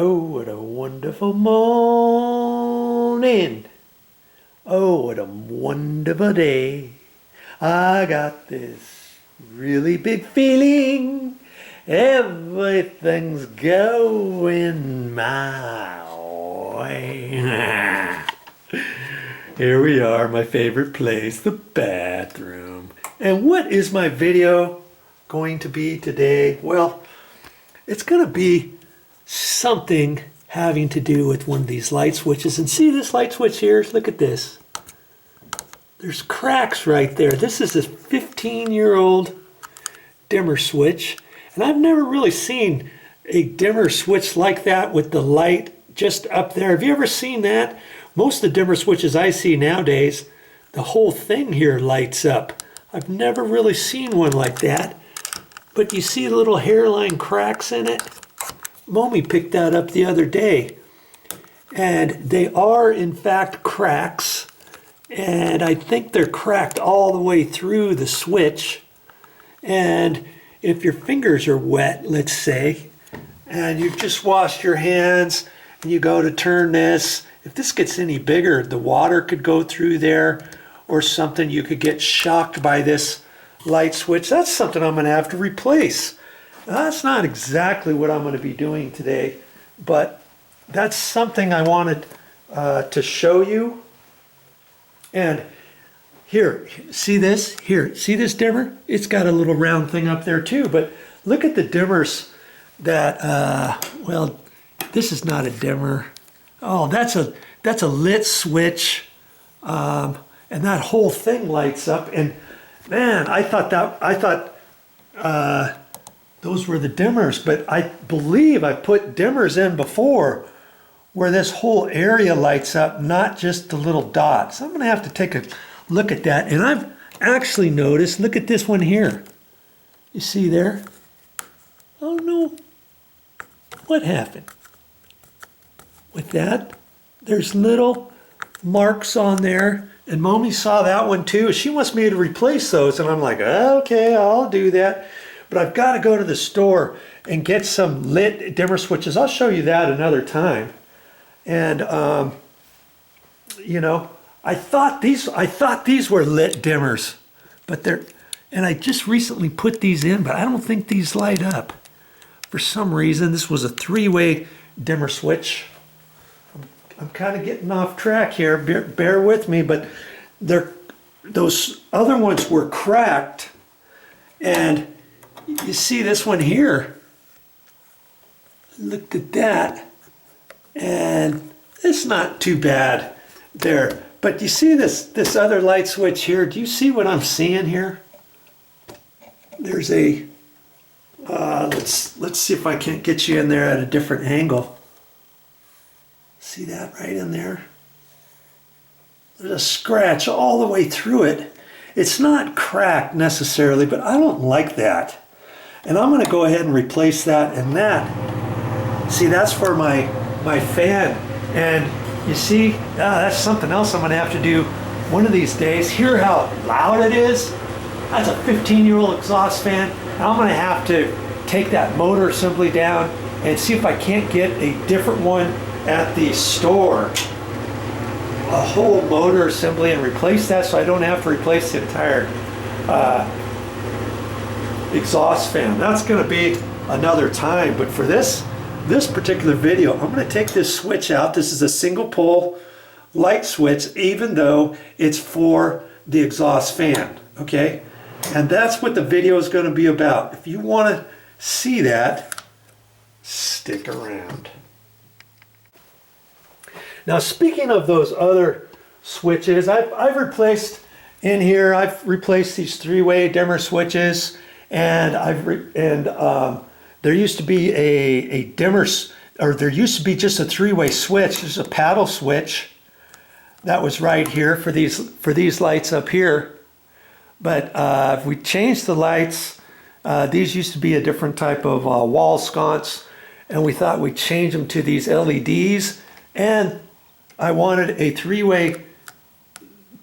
Oh, what a wonderful morning. Oh, what a wonderful day. I got this really big feeling. Everything's going my way. Here we are, my favorite place, the bathroom. And what is my video going to be today? Well, it's going to be something having to do with one of these light switches. And see this light switch here? Look at this. There's cracks right there. This is a 15-year-old dimmer switch. And I've never really seen a dimmer switch like that with the light just up there. Have you ever seen that? Most of the dimmer switches I see nowadays, the whole thing here lights up. I've never really seen one like that. But you see little hairline cracks in it? Mommy picked that up the other day. And they are, in fact, cracks. And I think they're cracked all the way through the switch. And if your fingers are wet, let's say, and you've just washed your hands, and you go to turn this, if this gets any bigger, the water could go through there or something. You could get shocked by this light switch. That's something I'm going to have to replace. Now, that's not exactly what I'm going to be doing today, but that's something I wanted to show you. And here, see this? Here, see this dimmer? It's got a little round thing up there too, but look at the dimmers that, well, this is not a dimmer. Oh, that's a lit switch, and that whole thing lights up. And man, I thought those were the dimmers, but I believe I put dimmers in before where this whole area lights up, not just the little dots. I'm going to have to take a look at that. And I've actually noticed, look at this one here. You see there? Oh no, what happened with that? There's little marks on there, and Mommy saw that one too. She wants me to replace those, and I'm like, okay, I'll do that. But I've got to go to the store and get some lit dimmer switches. I'll show you that another time. And you know, I thought these were lit dimmers, but they're, and I just recently put these in, but I don't think these light up for some reason. This was a three-way dimmer switch. I'm kind of getting off track here, bear with me, but those other ones were cracked. And you see this one here, look at that, and it's not too bad there. But you see this other light switch here? Do you see what I'm seeing here? There's a, let's see if I can't get you in there at a different angle. See that right in there? There's a scratch all the way through it. It's not cracked necessarily, but I don't like that. And I'm going to go ahead and replace that and that. See, that's for my fan. And you see, that's something else I'm going to have to do one of these days. Hear how loud it is? That's a 15-year-old exhaust fan. I'm going to have to take that motor assembly down and see if I can't get a different one at the store, a whole motor assembly, and replace that so I don't have to replace the entire exhaust fan. That's going to be another time, but for this particular video, I'm going to take this switch out. This is a single pole light switch, even though it's for the exhaust fan, okay? And that's what the video is going to be about. If you want to see that, stick around. Now, speaking of those other switches, I've replaced in here. I've replaced these three-way dimmer switches, and there used to be a dimmer, or there used to be just a three-way switch. There's a paddle switch that was right here for these lights up here. But if we change the lights, these used to be a different type of wall sconce, and we thought we'd change them to these LEDs. And I wanted a three-way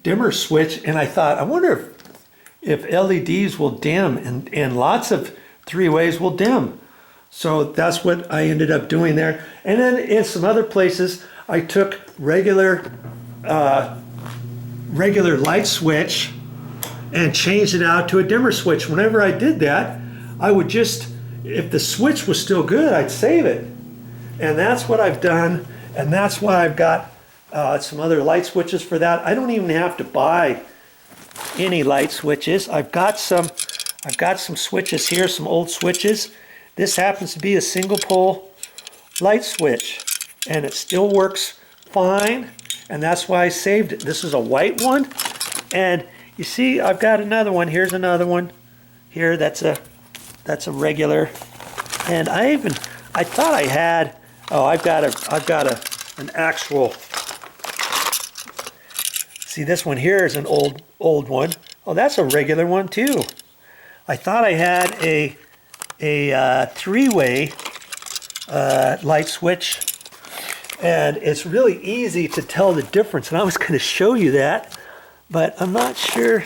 dimmer switch, and I thought, I wonder if LEDs will dim, and lots of three-ways will dim. So that's what I ended up doing there. And then in some other places, I took regular light switch and changed it out to a dimmer switch. Whenever I did that, I would just, if the switch was still good, I'd save it. And that's what I've done. And that's why I've got some other light switches for that. I don't even have to buy any light switches. I've got some switches here, some old switches. This happens to be a single pole light switch, and it still works fine, and that's why I saved it. This is a white one, and you see I've got another one. Here's another one here. That's a regular, and I thought I had, oh, I've got an actual, see, this one here is an old one. Oh, that's a regular one too. I thought I had a three-way light switch, and it's really easy to tell the difference, and I was going to show you that, but I'm not sure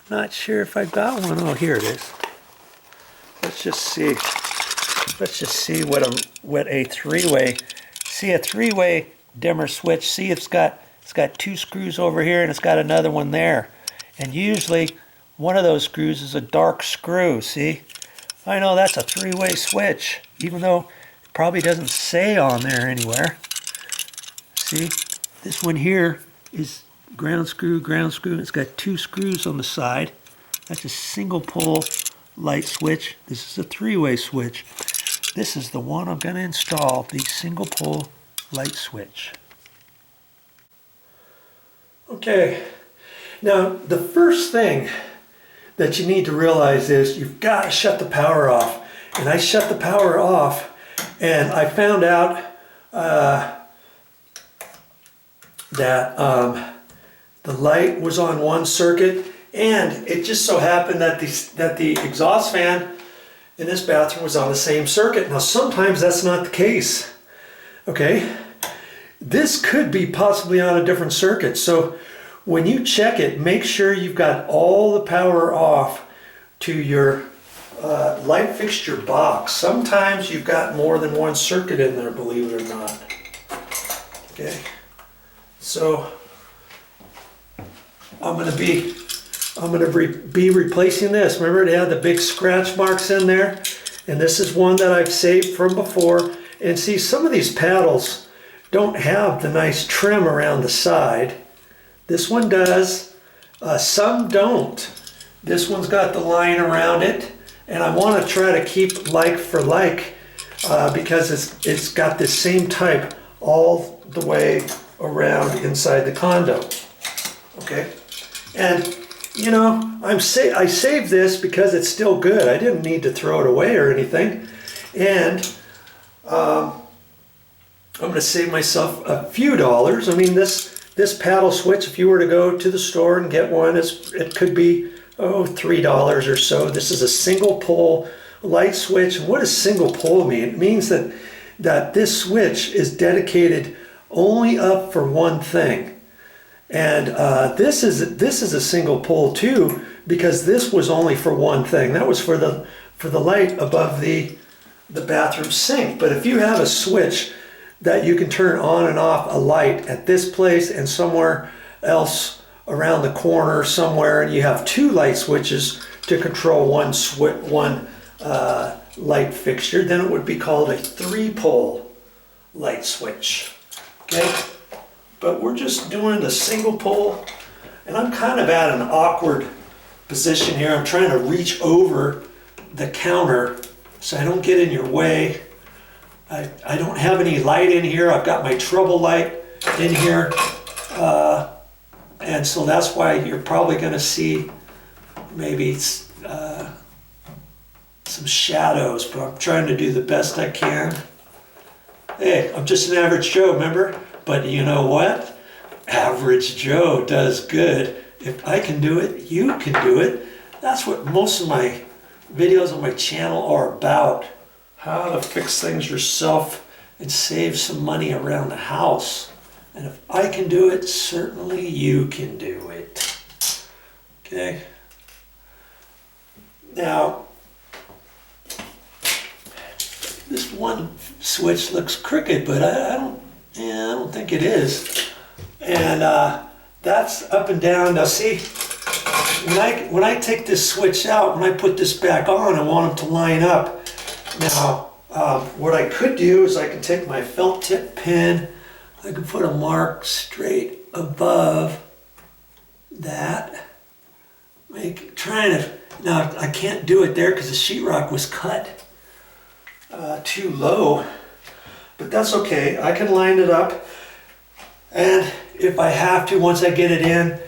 if I got one. Oh, here it is. Let's just see what a three-way, see, a three-way dimmer switch. See, it's got two screws over here and it's got another one there, and usually one of those screws is a dark screw. See, I know that's a three-way switch, even though it probably doesn't say on there anywhere. See, this one here is ground screw, and it's got two screws on the side. That's a single pole light switch. This is a three-way switch. This is the one I'm going to install, the single pole light switch. Okay, now the first thing that you need to realize is you've got to shut the power off. And I shut the power off, and I found out that the light was on one circuit, and it just so happened that the exhaust fan in this bathroom was on the same circuit. Now sometimes that's not the case, okay? This could be possibly on a different circuit. So when you check it, make sure you've got all the power off to your light fixture box. Sometimes you've got more than one circuit in there, believe it or not. Okay, so I'm gonna be replacing this. Remember, it had the big scratch marks in there, and this is one that I've saved from before. And see, some of these paddles don't have the nice trim around the side. This one does, some don't. This one's got the line around it, and I want to try to keep like for like because it's got this same type all the way around inside the condo. Okay, and you know, I saved this because it's still good. I didn't need to throw it away or anything, and I'm going to save myself a few dollars. I mean, this paddle switch, if you were to go to the store and get one, it could be, $3 or so. This is a single pole light switch. And what does single pole mean? It means that this switch is dedicated only up for one thing. And this is a single pole too, because this was only for one thing. That was for the light above the bathroom sink. But if you have a switch that you can turn on and off a light at this place and somewhere else around the corner somewhere, and you have two light switches to control one light fixture, then it would be called a three-pole light switch. Okay, but we're just doing the single pole, and I'm kind of at an awkward position here. I'm trying to reach over the counter so I don't get in your way. I don't have any light in here. I've got my trouble light in here. And so that's why you're probably going to see maybe some shadows, but I'm trying to do the best I can. Hey, I'm just an average Joe, remember? But you know what? Average Joe does good. If I can do it, you can do it. That's what most of my videos on my channel are about. How to fix things yourself and save some money around the house. And if I can do it, certainly you can do it. Okay? Now, this one switch looks crooked, but I don't think it is. And that's up and down. Now see, when I take this switch out, when I put this back on, I want them to line up. Now, what I could do is I can take my felt tip pin, I could put a mark straight above that. Now I can't do it there because the sheetrock was cut too low, but that's okay. I can line it up, and if I have to, once I get it in,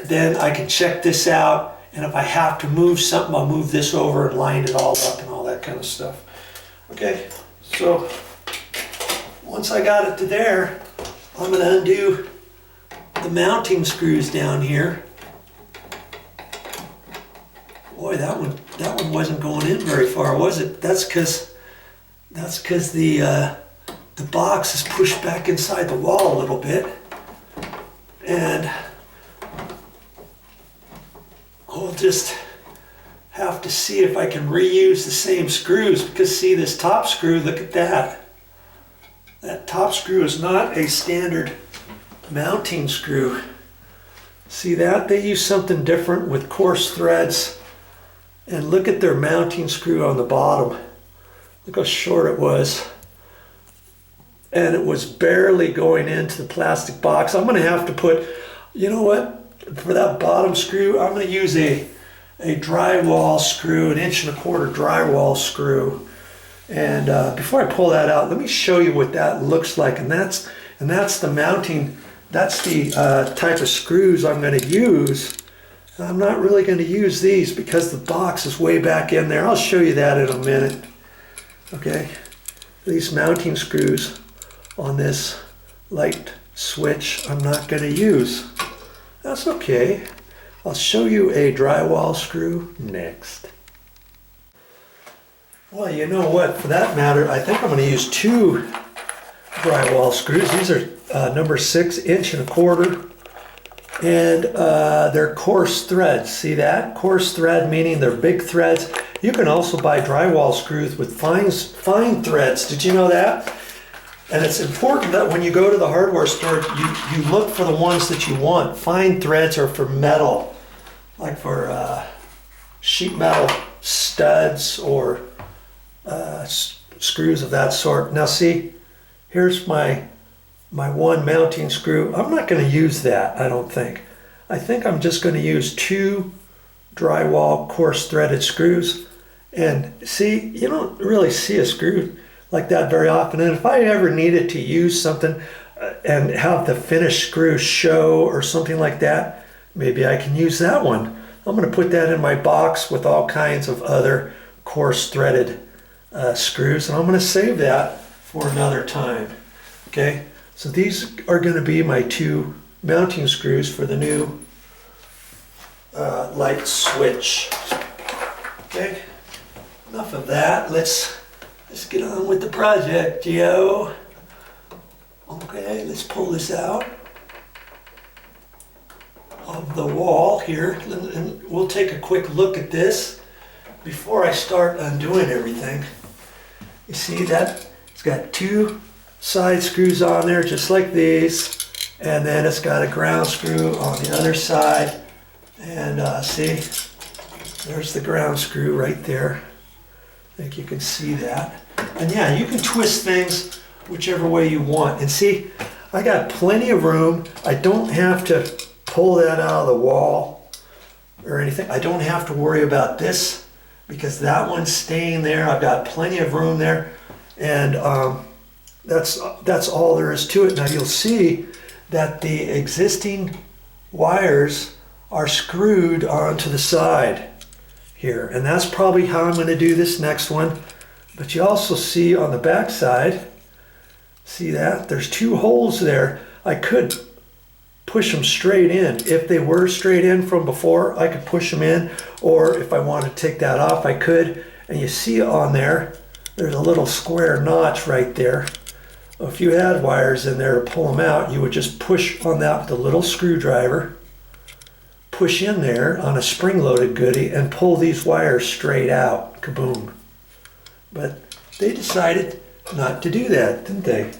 then I can check this out, and if I have to move something, I'll move this over and line it all up and all that kind of stuff. Okay, so once I got it to there, I'm going to undo the mounting screws down here. Boy, that one wasn't going in very far, was it? That's because the box is pushed back inside the wall a little bit, and I'll just have to see if I can reuse the same screws, because see this top screw, look at that. That top screw is not a standard mounting screw. See that? They use something different with coarse threads. And look at their mounting screw on the bottom. Look how short it was. And it was barely going into the plastic box. I'm going to have to put, you know what? For that bottom screw, I'm going to use a drywall screw, 1.25" drywall screw. And before I pull that out, let me show you what that looks like. And that's the mounting, that's the type of screws I'm going to use. I'm not really going to use these because the box is way back in there. I'll show you that in a minute. Okay, these mounting screws on this light switch I'm not going to use. That's okay. I'll show you a drywall screw next. Well, you know what, for that matter, I think I'm going to use 2 drywall screws. These are number 6", and they're coarse threads. See that? Coarse thread meaning they're big threads. You can also buy drywall screws with fine threads. Did you know that? And it's important that when you go to the hardware store, you look for the ones that you want. Fine threads are for metal, like for sheet metal studs or screws of that sort. Now see, here's my one mounting screw. I'm not going to use that, I don't think. I think I'm just going to use 2 drywall coarse threaded screws. And see, you don't really see a screw like that very often. And if I ever needed to use something and have the finished screw show or something like that, maybe I can use that one. I'm going to put that in my box with all kinds of other coarse threaded screws, and I'm going to save that for another time. Okay, so these are going to be my 2 mounting screws for the new light switch. Okay, enough of that. Let's get on with the project, Joe. Okay, let's pull this out of the wall here, and we'll take a quick look at this before I start undoing everything. You see that it's got 2 side screws on there just like these, and then it's got a ground screw on the other side, and see, there's the ground screw right there. I think you can see that. And yeah, you can twist things whichever way you want. And see, I got plenty of room. I don't have to pull that out of the wall or anything. I don't have to worry about this because that one's staying there. I've got plenty of room there, and that's all there is to it. Now you'll see that the existing wires are screwed onto the side here, and that's probably how I'm going to do this next one. But you also see on the back side, see that? There's 2 holes there. I could push them straight in. If they were straight in from before, I could push them in, or if I want to take that off, I could. And you see on there, there's a little square notch right there. If you had wires in there to pull them out, you would just push on that with a little screwdriver, push in there on a spring-loaded goodie, and pull these wires straight out. Kaboom. But they decided not to do that, didn't they?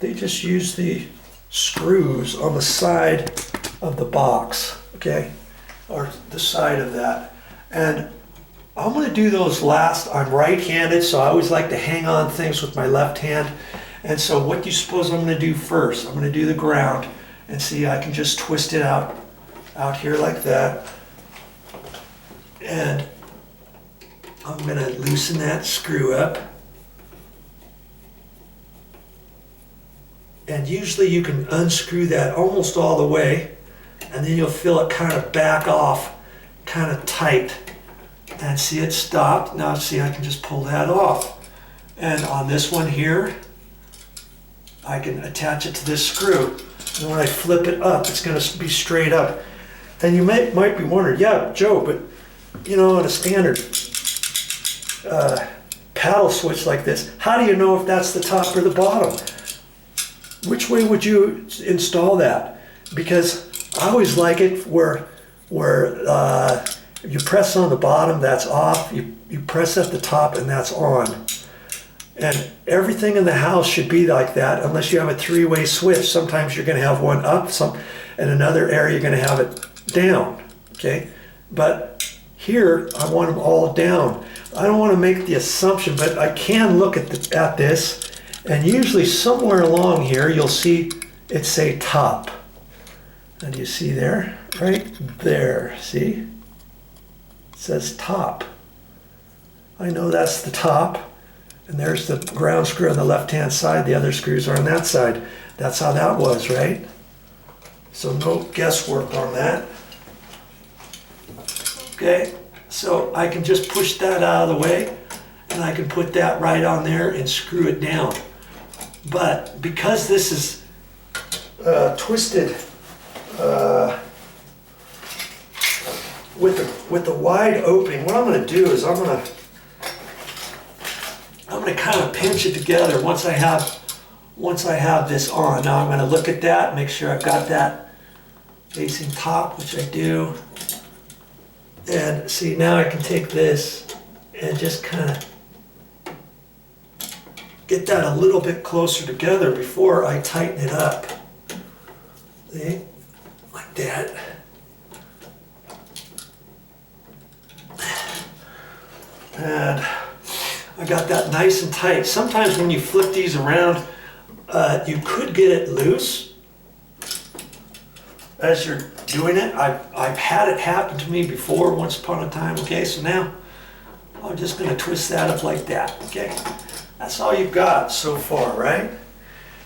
They just used the screws on the side of the box, okay? Or the side of that. And I'm gonna do those last. I'm right-handed, so I always like to hang on things with my left hand. And so what do you suppose I'm gonna do first? I'm gonna do the ground, and see, I can just twist it out here like that. And I'm gonna loosen that screw up. And usually you can unscrew that almost all the way, and then you'll feel it kind of back off, kind of tight. And see, it stopped. Now see, I can just pull that off. And on this one here, I can attach it to this screw. And when I flip it up, it's gonna be straight up. And you might be wondering, yeah, Joe, but you know, on a standard paddle switch like this, how do you know if that's the top or the bottom? Which way would you install that? Because I always like it where you press on the bottom, that's off. You press at the top, and that's on. And everything in the house should be like that, unless you have a three-way switch. Sometimes you're going to have one up, and another area you're going to have it down. Okay, but here I want them all down. I don't want to make the assumption, but I can look at this, and usually somewhere along here you'll see it say top. And you see there, right there, see? It says top. I know that's the top, and there's the ground screw on the left-hand side. The other screws are on that side. That's how that was, right? So no guesswork on that. Okay, so I can just push that out of the way, and I can put that right on there and screw it down. But because this is twisted with the wide opening, what I'm going to do is I'm going to kind of pinch it together once I have this on. Now I'm going to look at that, make sure I've got that facing top, which I do. And see, now I can take this and just kind of get that a little bit closer together before I tighten it up. See? Like that. And I got that nice and tight. Sometimes when you flip these around, you could get it loose as you're doing it. I've had it happen to me before, once upon a time. Okay, so now I'm just going to twist that up like that. Okay, that's all you've got so far, right?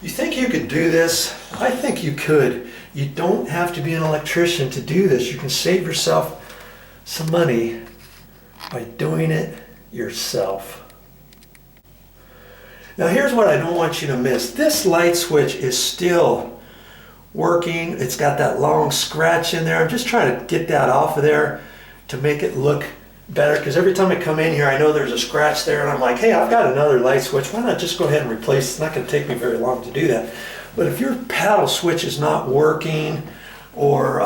You think you could do this? I think you could. You don't have to be an electrician to do this. You can save yourself some money by doing it yourself. Now here's what I don't want you to miss. This light switch is still working. It's got that long scratch in there. I'm just trying to get that off of there to make it look better, because every time I come in here I know there's a scratch there, and I'm like, hey, I've got another light switch. Why not just go ahead and replace it? It's not going to take me very long to do that. But if your paddle switch is not working, or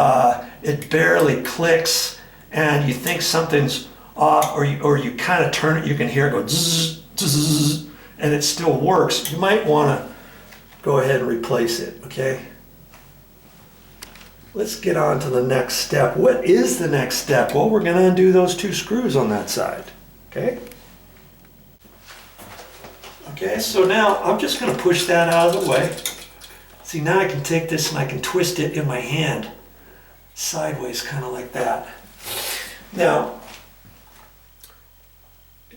it barely clicks, and you think something's off, or you kind of turn it, you can hear it go zzz, zzz, and it still works, you might want to go ahead and replace it, okay? Let's get on to the next step. What is the next step? Well, we're going to undo those two screws on that side, okay? Okay, so now I'm just going to push that out of the way. See, now I can take this and I can twist it in my hand sideways, kind of like that. Now,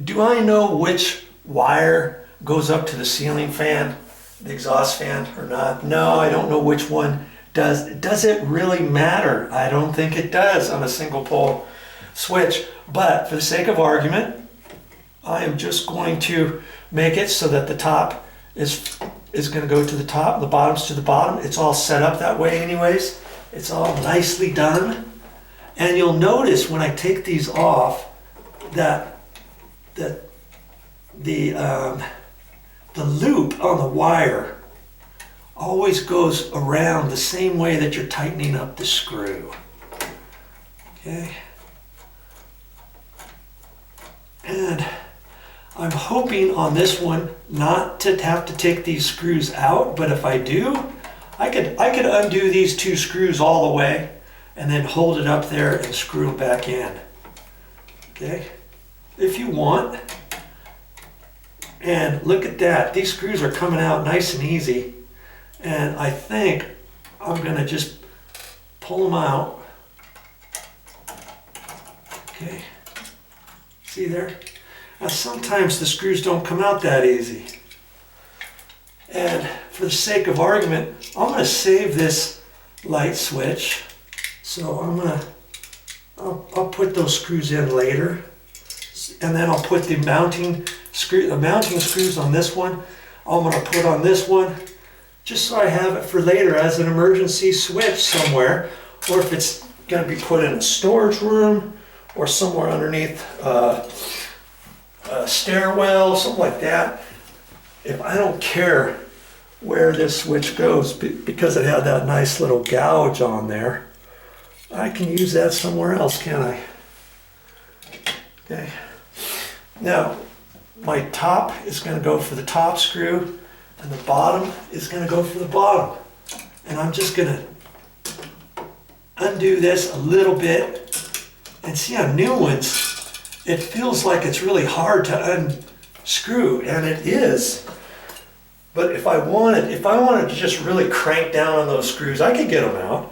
do I know which wire goes up to the ceiling fan, the exhaust fan, or not? No, I don't know which one does. Does it really matter? I don't think it does on a single pole switch. But for the sake of argument, I am just going to make it so that the top is going to go to the top, the bottom's to the bottom. It's all set up that way anyways. It's all nicely done. And you'll notice when I take these off that the loop on the wire always goes around the same way that you're tightening up the screw. Okay. And I'm hoping on this one not to have to take these screws out, but if I do, I could undo these 2 screws all the way and then hold it up there and screw them back in. Okay, if you want. And look at that, these screws are coming out nice and easy. And I think I'm gonna just pull them out. Okay, see there? Now sometimes the screws don't come out that easy. And for the sake of argument, I'm going to save this light switch. So I'll put those screws in later. And then I'll put the mounting screws on this one. I'm going to put on this one just so I have it for later as an emergency switch somewhere. Or if it's going to be put in a storage room or somewhere underneath a stairwell, something like that. If I don't care where this switch goes, because it had that nice little gouge on there, I can use that somewhere else, can't I? Okay. Now, my top is going to go for the top screw, and the bottom is going to go for the bottom. And I'm just going to undo this a little bit. And see, on new ones, it feels like it's really hard to unscrew, and it is. But if I wanted to just really crank down on those screws, I could get them out.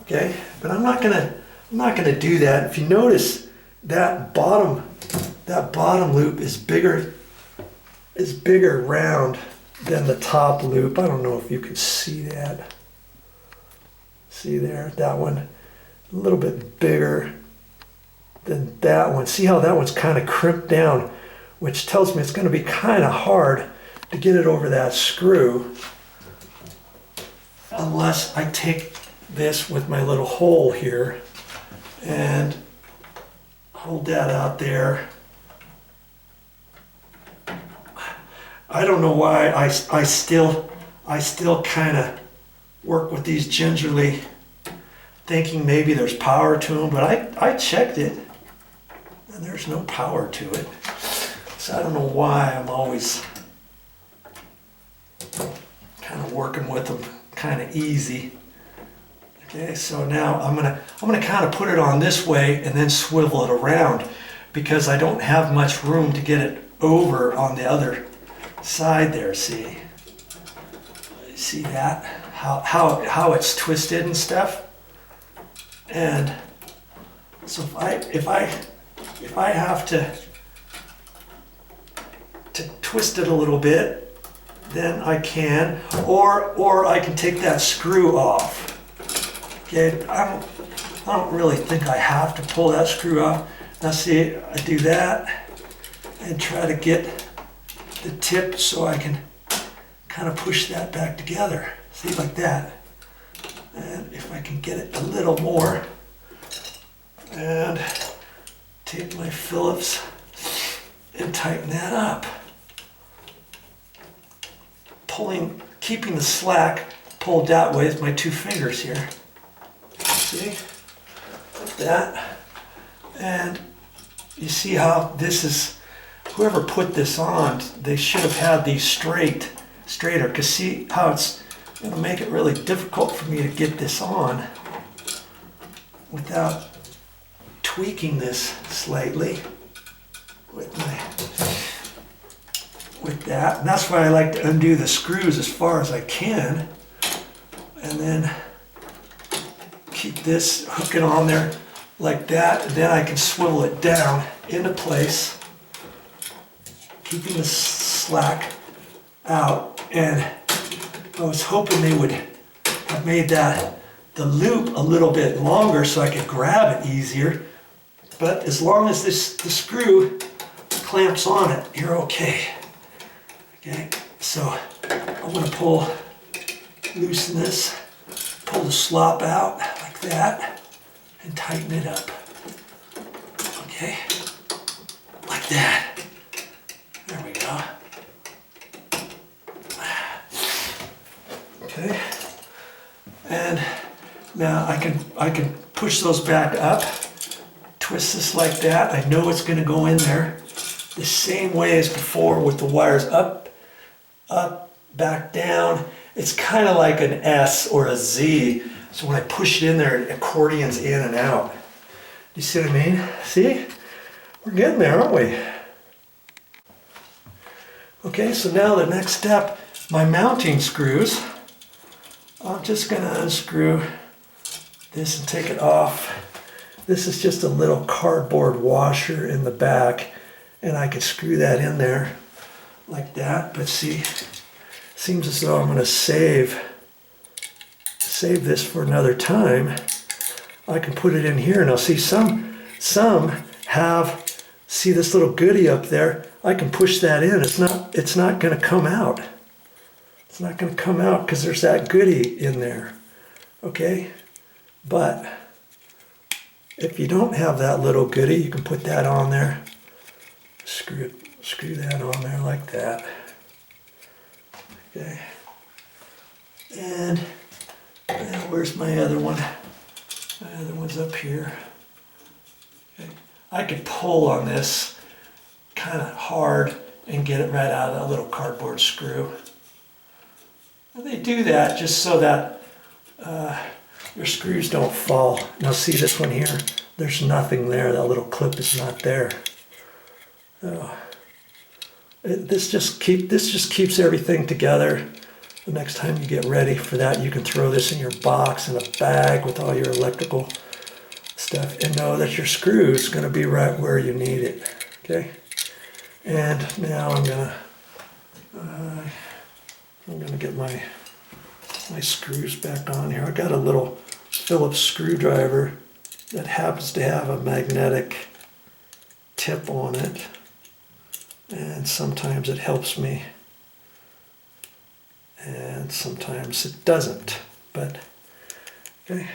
Okay, but I'm not gonna do that. If you notice, that bottom loop is bigger round than the top loop. I don't know if you can see that. See there, that one a little bit bigger than that one. See how that one's kind of crimped down, which tells me it's going to be kind of hard to get it over that screw unless I take this with my little hole here and hold that out there. I don't know why I still kind of work with these gingerly, thinking maybe there's power to them, but I checked it and there's no power to it. So I don't know why I'm always kind of working with them kind of easy. Okay, so now I'm gonna kind of put it on this way and then swivel it around because I don't have much room to get it over on the other side there. See that? How it's twisted and stuff. And so if I have to twist it a little bit, then I can, or I can take that screw off. Okay, I don't really think I have to pull that screw off. Now see, I do that and try to get the tip so I can kind of push that back together. See, like that. And if I can get it a little more, and take my Phillips and tighten that up. Keeping the slack pulled that way with my 2 fingers here. See, like that. And you see how this is, whoever put this on, they should have had these straighter, because see how it's going to make it really difficult for me to get this on without tweaking this slightly with that. And that's why I like to undo the screws as far as I can, and then keep this hooking on there like that, and then I can swivel it down into place, keeping the slack out. And I was hoping they would have made the loop a little bit longer so I could grab it easier. But as long as the screw clamps on it, you're okay. Okay, so I'm going to loosen this, pull the slop out like that, and tighten it up. Okay, like that. There we go. Okay, and now I can push those back up, twist this like that. I know it's going to go in there. the same way as before with the wires up, up, back down. It's kind of like an S or a Z. So when I push it in there, it accordions in and out. You see what I mean? See? We're getting there, aren't we? Okay, so now the next step, my mounting screws. I'm just going to unscrew this and take it off. This is just a little cardboard washer in the back, and I could screw that in there like that. But see, seems as though I'm going to save this for another time. I can put it in here. Now see, some have, see this little goodie up there? I can push that in. It's not going to come out. It's not going to come out because there's that goodie in there. Okay? But if you don't have that little goodie, you can put that on there. Screw that on there like that. Okay. And where's my other one? My other one's up here. Okay. I could pull on this kind of hard and get it right out of that little cardboard screw. And they do that just so that your screws don't fall. Now see this one here? There's nothing there. That little clip is not there. This just keeps everything together. The next time you get ready for that, you can throw this in your box in a bag with all your electrical stuff and know that your screw is going to be right where you need it. Okay. And now I'm gonna get my screws back on here. I got a little Phillips screwdriver that happens to have a magnetic tip on it, and sometimes it helps me and sometimes it doesn't. But okay.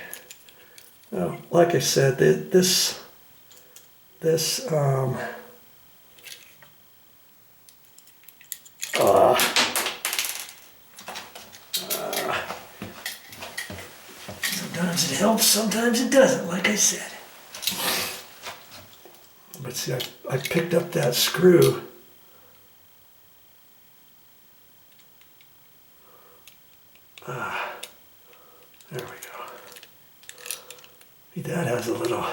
Oh, like I said, this sometimes it helps, sometimes it doesn't, like I said. But see, I picked up that screw. There we go. See, that has a little,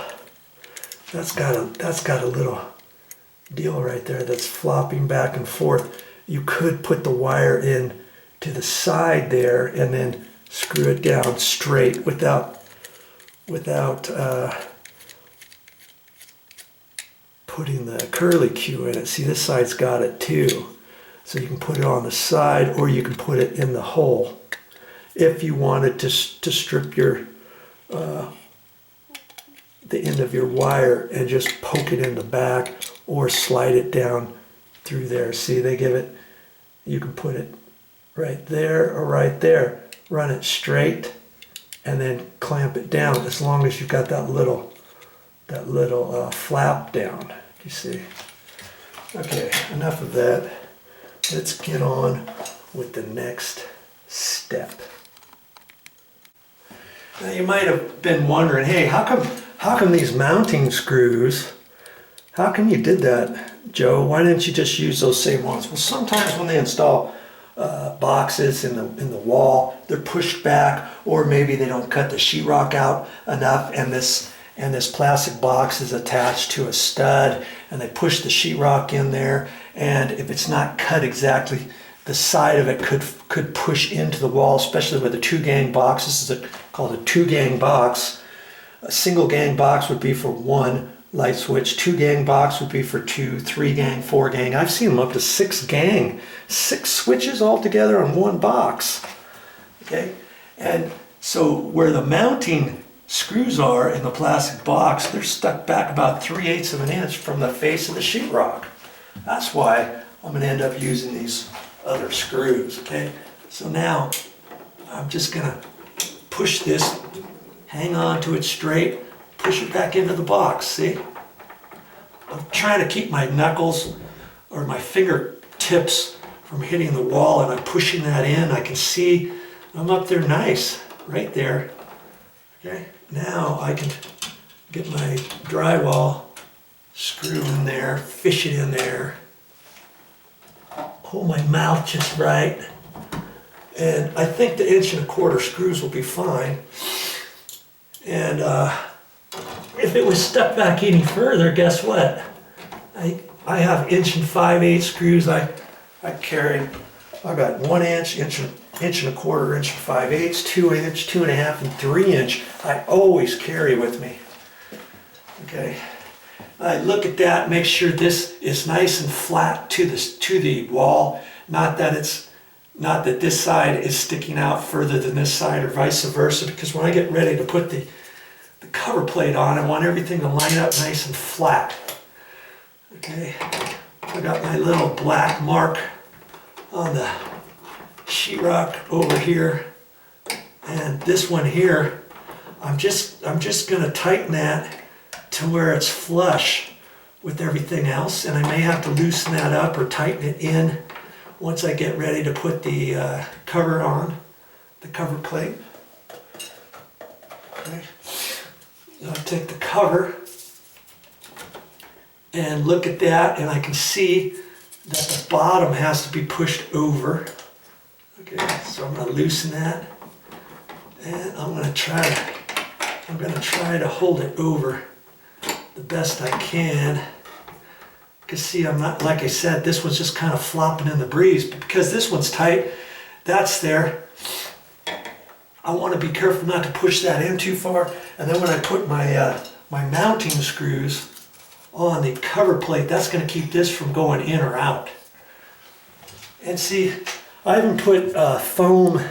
that's got a little deal right there that's flopping back and forth. You could put the wire in to the side there and then screw it down straight without putting the curly Q in it. See, this side's got it too. So you can put it on the side or you can put it in the hole. If you wanted to strip your the end of your wire and just poke it in the back or slide it down through there. See, they give it, you can put it right there or right there. Run it straight and then clamp it down as long as you've got that little flap down. You see? Okay, enough of that. Let's get on with the next step. Now you might have been wondering, hey, how come these mounting screws, how come you did that, Joe? Why didn't you just use those same ones? Well, sometimes when they install boxes in the wall, they're pushed back, or maybe they don't cut the sheetrock out enough, and this plastic box is attached to a stud, and they push the sheetrock in there, and if it's not cut exactly, the side of it could push into the wall, especially with a 2-gang box. This is called a 2-gang box. A single gang box would be for 1 light switch. 2-gang box would be for 2, 3-gang, 4-gang. I've seen them up to 6-gang, 6 switches all together on 1 box. Okay, and so where the mounting screws are in the plastic box, they're stuck back about 3/8 of an inch from the face of the sheetrock. That's why I'm going to end up using these other screws. Okay, so now I'm just going to push this, hang on to it straight, push it back into the box. See, I'm trying to keep my knuckles or my fingertips from hitting the wall, and I'm pushing that in. I can see I'm up there nice, right there. Okay, now I can get my drywall screw in there, fish it in there, hold my mouth just right. And I think the 1¼ inch screws will be fine. And if it was stuck back any further, guess what? I have 1 5/8 screws I carry. I've got 1 inch, 1¼ inch, 5/8, 2 inch, 2.5, and 3 inch. I always carry with me. Okay. I look at that, make sure this is nice and flat to the wall. Not that this side is sticking out further than this side or vice versa, because when I get ready to put the cover plate on, I want everything to line up nice and flat. Okay, I got my little black mark on the sheetrock over here, and this one here, I'm just gonna tighten that to where it's flush with everything else, and I may have to loosen that up or tighten it in once I get ready to put the cover on, the cover plate. Okay. I'll take the cover and look at that, and I can see that the bottom has to be pushed over. Okay, so I'm going to loosen that, and I'm going to try to hold it over the best I can. Because see, I'm not, like I said, this one's just kind of flopping in the breeze, but because this one's tight, that's there. I want to be careful not to push that in too far, and then when I put my my mounting screws on the cover plate, that's going to keep this from going in or out. And see, I even put foam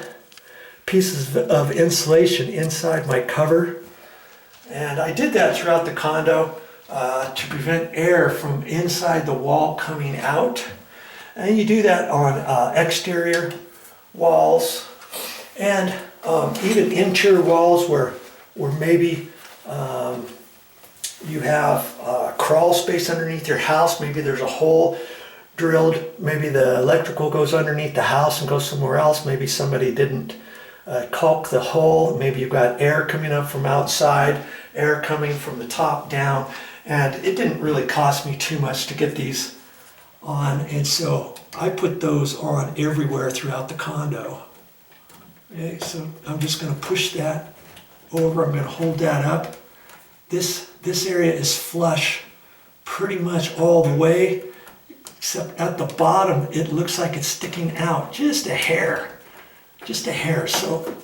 pieces of insulation inside my cover, and I did that throughout the condo to prevent air from inside the wall coming out. And you do that on exterior walls and even interior walls where maybe you have crawl space underneath your house. Maybe there's a hole drilled. Maybe the electrical goes underneath the house and goes somewhere else. Maybe somebody didn't caulk the hole. Maybe you've got air coming up from outside, air coming from the top down. And it didn't really cost me too much to get these on. And so I put those on everywhere throughout the condo. Okay, so I'm just going to push that over. I'm going to hold that up. This area is flush pretty much all the way, except at the bottom it looks like it's sticking out just a hair. Just a hair. So,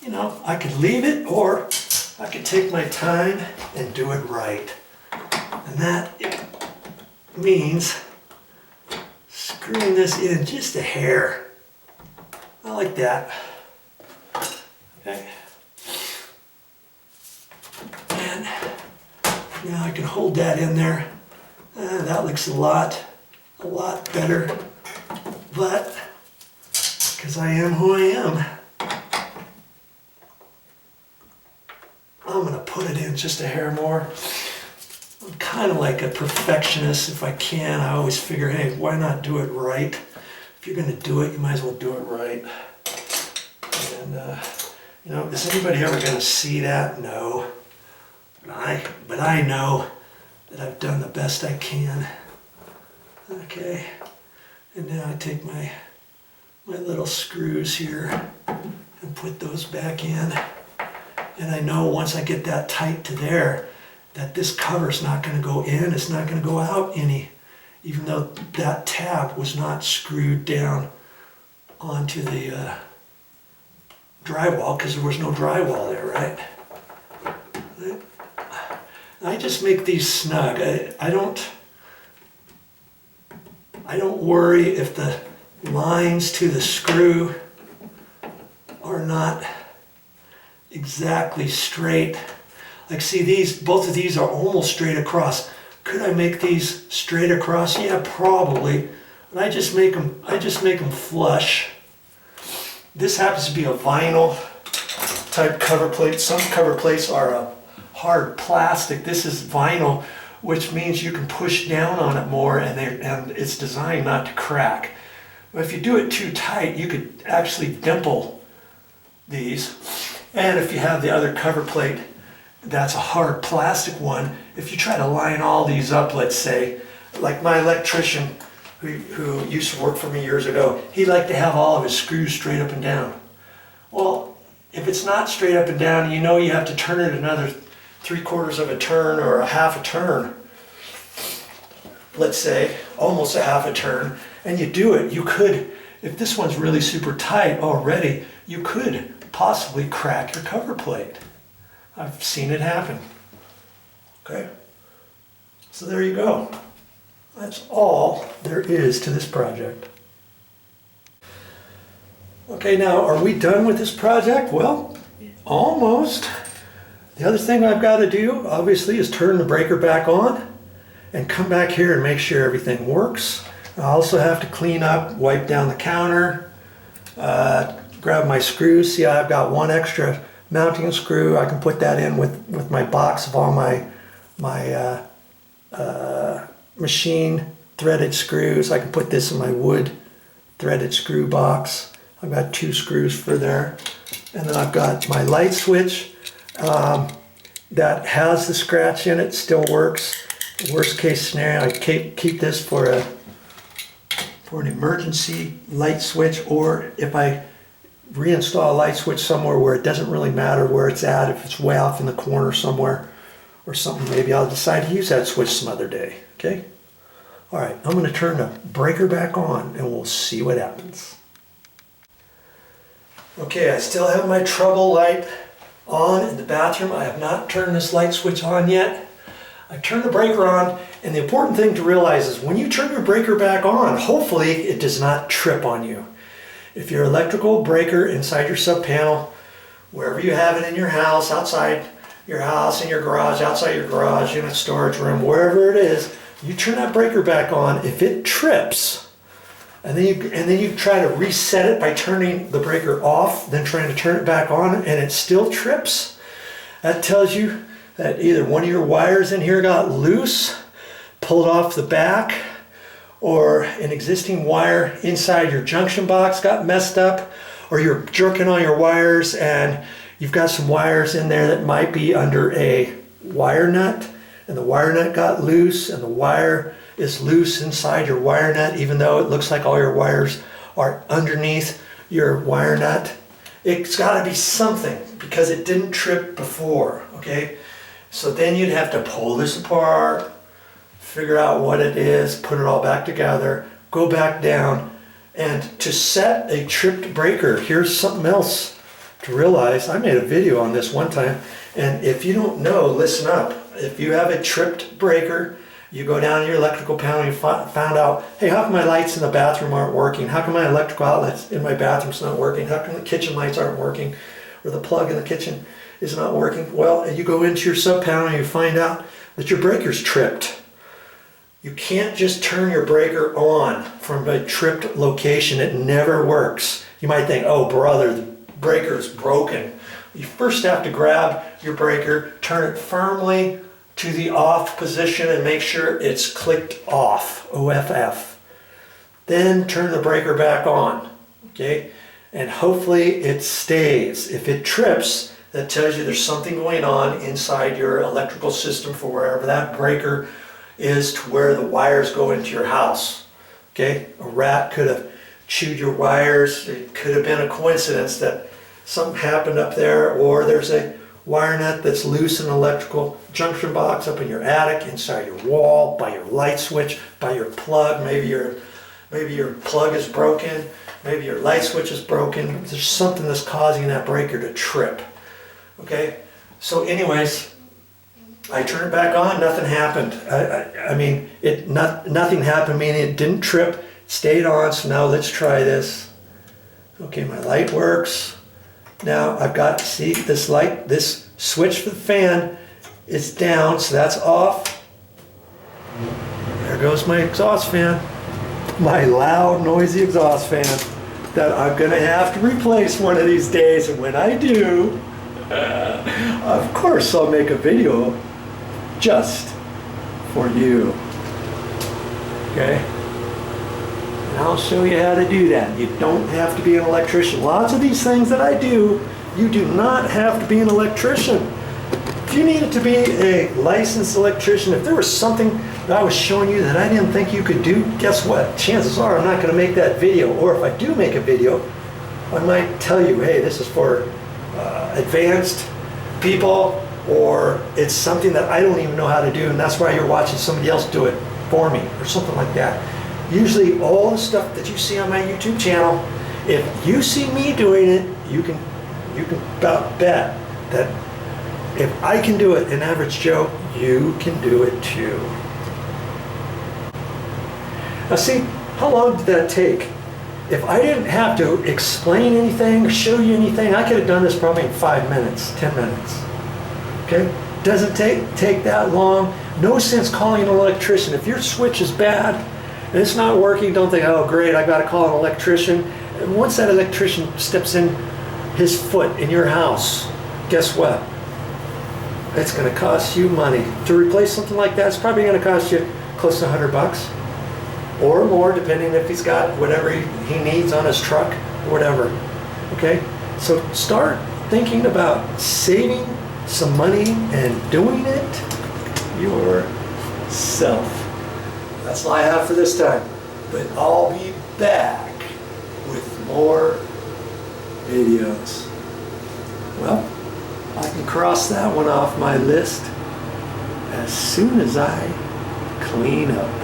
you know, I could leave it, or I could take my time and do it right. And that means screwing this in just a hair. I like that. Okay. And now I can hold that in there. That looks a lot better. But because I am who I am, I'm going to put it in just a hair more. I'm kind of like a perfectionist. If I can, I always figure, hey, why not do it right? If you're going to do it, you might as well do it right. And, you know, is anybody ever going to see that? No. But I know that I've done the best I can. Okay. And now I take my little screws here and put those back in. And I know once I get that tight to there, that this cover's not going to go in, it's not going to go out any, even though that tab was not screwed down onto the drywall, because there was no drywall there, right? I just make these snug. I don't worry if the lines to the screw are not exactly straight. Like, see, both of these are almost straight across. Could I make these straight across? Yeah, probably. But I just make them flush. This happens to be a vinyl type cover plate. Some cover plates are a hard plastic. This is vinyl, which means you can push down on it more, and it's designed not to crack. But if you do it too tight, you could actually dimple these. And if you have the other cover plate, that's a hard plastic one. If you try to line all these up, let's say, like my electrician, who used to work for me years ago, he liked to have all of his screws straight up and down. Well, if it's not straight up and down, you know you have to turn it another 3/4 of a turn or a half a turn, let's say, almost a half a turn, and you do it. You could, if this one's really super tight already, you could possibly crack your cover plate. I've seen it happen. Okay? So there you go. That's all there is to this project. Okay, now are we done with this project? Well, almost. The other thing I've got to do, obviously, is turn the breaker back on and come back here and make sure everything works. I also have to clean up, wipe down the counter, grab my screws. See, I've got one extra mounting screw. I can put that in with my box of all my machine threaded screws. I can put this in my wood threaded screw box. I've got 2 screws for there. And then I've got my light switch that has the scratch in it, still works. Worst case scenario, I keep this for an emergency light switch, or if I reinstall a light switch somewhere where it doesn't really matter where it's at, if it's way off in the corner somewhere or something, maybe I'll decide to use that switch some other day, okay? All right, I'm gonna turn the breaker back on and we'll see what happens. Okay, I still have my trouble light on in the bathroom. I have not turned this light switch on yet. I turned the breaker on, and the important thing to realize is when you turn your breaker back on, hopefully it does not trip on you. If your electrical breaker inside your sub panel, wherever you have it in your house, outside your house, in your garage, outside your garage, in a storage room, wherever it is, you turn that breaker back on. If it trips, and then you try to reset it by turning the breaker off, then trying to turn it back on, and it still trips, that tells you that either one of your wires in here got loose, pulled off the back, or an existing wire inside your junction box got messed up, or you're jerking on your wires and you've got some wires in there that might be under a wire nut, and the wire nut got loose, and the wire is loose inside your wire nut, even though it looks like all your wires are underneath your wire nut. It's got to be something because it didn't trip before, okay? So then you'd have to pull this apart, figure out what it is, put it all back together, go back down, and to set a tripped breaker, here's something else to realize. I made a video on this one time, and if you don't know, listen up. If you have a tripped breaker, you go down to your electrical panel and you found out, hey, how come my lights in the bathroom aren't working? How come my electrical outlets in my bathroom's not working? How come the kitchen lights aren't working? Or the plug in the kitchen is not working? Well, you go into your sub panel and you find out that your breaker's tripped. You can't just turn your breaker on from a tripped location. It never works. You might think, oh brother, the breaker's broken. You first have to grab your breaker, turn it firmly to the off position and make sure it's clicked off, OFF. Then turn the breaker back on, okay? And hopefully it stays. If it trips, that tells you there's something going on inside your electrical system for wherever that breaker is, to where the wires go into your house, okay? A rat could have chewed your wires. It could have been a coincidence that something happened up there, or there's a wire nut that's loose in an electrical junction box up in your attic, inside your wall, by your light switch, by your plug. Maybe your plug is broken, maybe your light switch is broken. There's something that's causing that breaker to trip. Okay, so anyways, I turned it back on, nothing happened. I mean, nothing happened, meaning it didn't trip, it stayed on. So now let's try this. Okay, my light works. Now I've got, see, this light, this switch for the fan is down, so that's off. There goes my exhaust fan, my loud, noisy exhaust fan that I'm gonna have to replace one of these days. And when I do, of course I'll make a video just for you, okay? And I'll show you how to do that. You don't have to be an electrician. Lots of these things that I do, you do not have to be an electrician. If you needed to be a licensed electrician, if there was something that I was showing you that I didn't think you could do, guess what? Chances are I'm not going to make that video. Or if I do make a video, I might tell you, hey, this is for advanced people, or it's something that I don't even know how to do, and that's why you're watching somebody else do it for me, or something like that. Usually all the stuff that you see on my YouTube channel, if you see me doing it, you can about bet that if I can do it, an average Joe, you can do it too. Now see, how long did that take? If I didn't have to explain anything or show you anything, I could have done this probably in 5 minutes, 10 minutes. Okay? Doesn't take that long. No sense calling an electrician. If your switch is bad and it's not working, don't think, oh great, I got to call an electrician. And once that electrician steps in his foot in your house, guess what? It's going to cost you money. To replace something like that, it's probably going to cost you close to $100 or more, depending if he's got whatever he needs on his truck or whatever. Okay? So start thinking about saving some money and doing it yourself. That's all I have for this time. But I'll be back with more videos. Well, I can cross that one off my list as soon as I clean up.